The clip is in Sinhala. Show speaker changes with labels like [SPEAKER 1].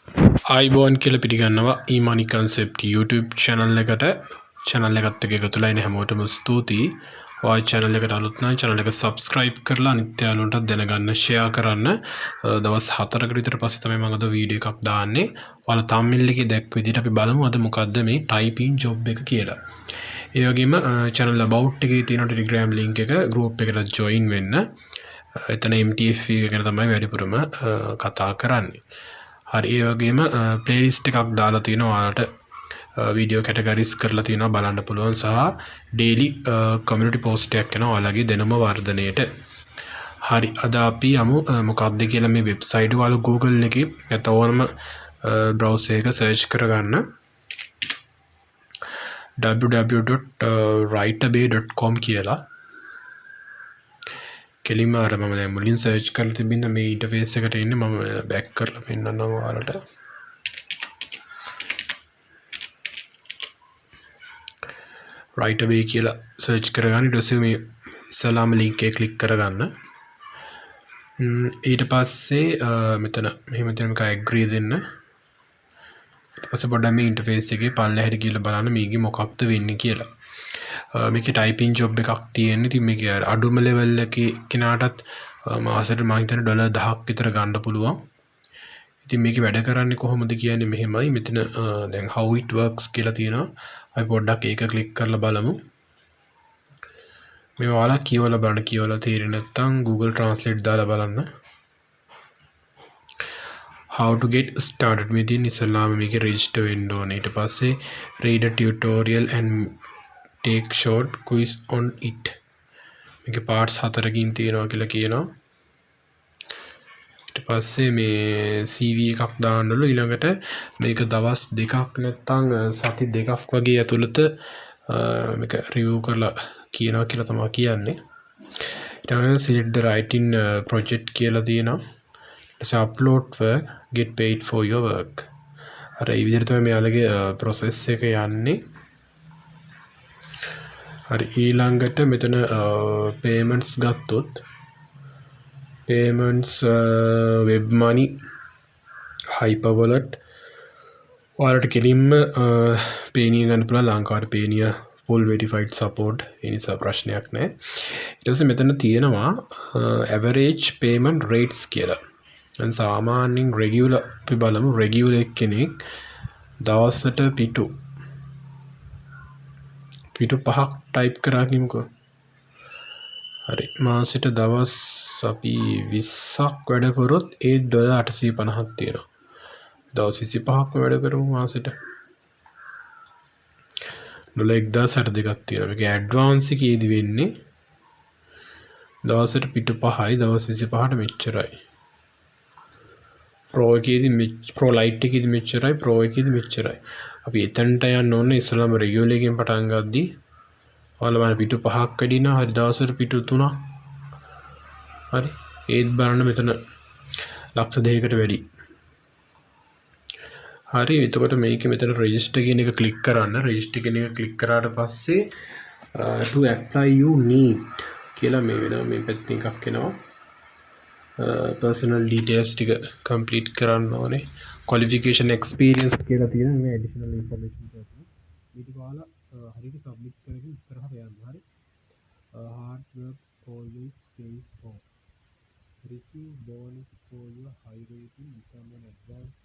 [SPEAKER 1] iBoන් කියලා පිළිගන්නවා Emoney concept YouTube channel එකට එකත් එක්ක එකතු වෙලා ඉන්න හැමෝටම ස්තුතියි. ඔය channel එකට අලුත් නම් channel එක subscribe කරලා අනිත් යාළුවන්ටත් දැනගන්න share කරන්න. දවස් 4කට විතර පස්සේ තමයි මම අද වීඩියෝ එකක් දාන්නේ. ඔයාලා thumbnail එකේ දැක්ක විදිහට අපි බලමු අද මොකද්ද මේ typing job එක කියලා. ඒ වගේම channel about එකේ තියෙන Telegram link එක group එකට join වෙන්න. එතන MTFE ගැන තමයි වැඩිපුරම කතා කරන්නේ. හරි ඒ වගේම ප්ලේලිස්ට් එකක් දාලා තියෙනවා ඔයාලට වීඩියෝ කැටගරිස් කරලා තියෙනවා බලන්න පුළුවන් සහ ඩේලි කමියුනිටි පෝස්ට් එකක් කරනවා ඔයාලගේ දැනුම වර්ධනයට. හරි අද අපි යමු මොකක්ද කියලා මේ වෙබ්සයිට් එක ඔයාලා Google එකේ නැත්නම් ඕනම බ්‍රවුසර් එක සර්ච් කරගන්න www.writerbay.com කියලා කෙලින්ම අර මම දැන් මුලින් සර්ච් කරලා තිබින්න මේ ඉන්ටර්ෆේස් එකට එන්නේ මම බෑක් කරලා පෙන්නන්නම් ඔයාලට writerbay කියලා සර්ච් කරගන්න ඊට පස්සේ මේ ඉස්සලාම link එක ක්ලික් කරගන්න ඊට පස්සේ මෙතන මෙහෙම තියෙන මේක agree දෙන්න ඊට පස්සේ පොඩ්ඩක් මේ ඉන්ටර්ෆේස් එකේ පල්ලෙහාට ගිහලා බලන්න මේකේ මොකක්ද වෙන්නේ කියලා මේකේ ටයිපින් ජොබ් එකක් තියෙන්නේ. ඉතින් මේක අඩුම ලෙවල් එකේ කෙනාටත් මාසෙට මම හිතන්නේ $10,000ක් විතර ගන්න පුළුවන්. ඉතින් මේකේ වැඩ කරන්නේ කොහොමද කියන්නේ මෙහෙමයි. මෙතන දැන් how it works කියලා තියෙනවා. අපි පොඩ්ඩක් ඒක ක්ලික් කරලා බලමු. මේ ඔයාලා කියවලා බලන්න කියවලා තේරෙන්නේ නැත්නම් Google Translate දාලා බලන්න. how to get started with ඉස්සෙල්ලාම මේකේ register වෙන්න ඕනේ. ඊට පස්සේ read a tutorial and take short quiz on it. මේක parts 4කින් තියෙනවා කියලා කියනවා. ඊට පස්සේ මේ CV එකක් දාන්නලු ඊළඟට මේක දවස් 2ක් නැත්නම් සති 2ක් වගේ ඇතුළත මේක රිවිව් කරලා කියනවා කියලා තමයි කියන්නේ. ඊට පස්සේ select the writing project කියලා තියෙනවා. ඊට පස්සේ upload work get paid for your work. අර ඒ විදිහට තමයි මෙයාලගේ process එක යන්නේ. හරි ඊළඟට මෙතන payments ගත්තොත් payments web money hyper wallet ඔයාලට කෙලින්ම පේනිය ගන්න පුළුවන් ලංකාවට පේනිය full verified support ඒ නිසා ප්‍රශ්නයක් නැහැ ඊට පස්සේ මෙතන තියෙනවා average payment rates කියලා දැන් සාමාන්‍යයෙන් regular අපි බලමු regular කෙනෙක් දවසට පිටු 5ක් ටයිප් කරා කිමුකෝ. හරි මාසෙට දවස් අපි 20ක් වැඩ කරොත් ඒ $850ක් තියෙනවා. දවස් 25ක් වැඩ කරමු මාසෙට. $1062ක් තියෙනවා. මේක ඇඩ්වාන්ස් එකේදී වෙන්නේ දවසට පිටු 5යි දවස් 25ට මෙච්චරයි. ප්‍රෝ එකේදී ප්‍රෝ ලයිට් එකේදී මෙච්චරයි ප්‍රෝ එකේදී මෙච්චරයි. අපි එතනට යන්න ඕනේ ඉස්සලම රෙගියුලර් එකෙන් පටන් ගද්දී ඔයාලා බලන්න පිටු 5ක් වැඩි නම් හරි දවසට පිටු 3ක් හරි ඒත් බලන්න මෙතන ලක්ෂ 2කට වැඩි හරි එතකොට මේකේ මෙතන රෙජිස්ටර් කියන එක ක්ලික් කරන්න රෙජිස්ටර් කියන එක ක්ලික් කරාට පස්සේ to apply you need කියලා මේ වෙනවා මේ පැත්තෙන් එකක් එනවා personal details ටික complete කරන්න ඕනේ qualification experience කියලා තියෙන මේ additional information ටික මේක ඔයාලා හරියට සබ්මිට් කරගෙන ඉස්සරහට යන්න හරි hard work always pays off receive bonus for your high rating become an advanced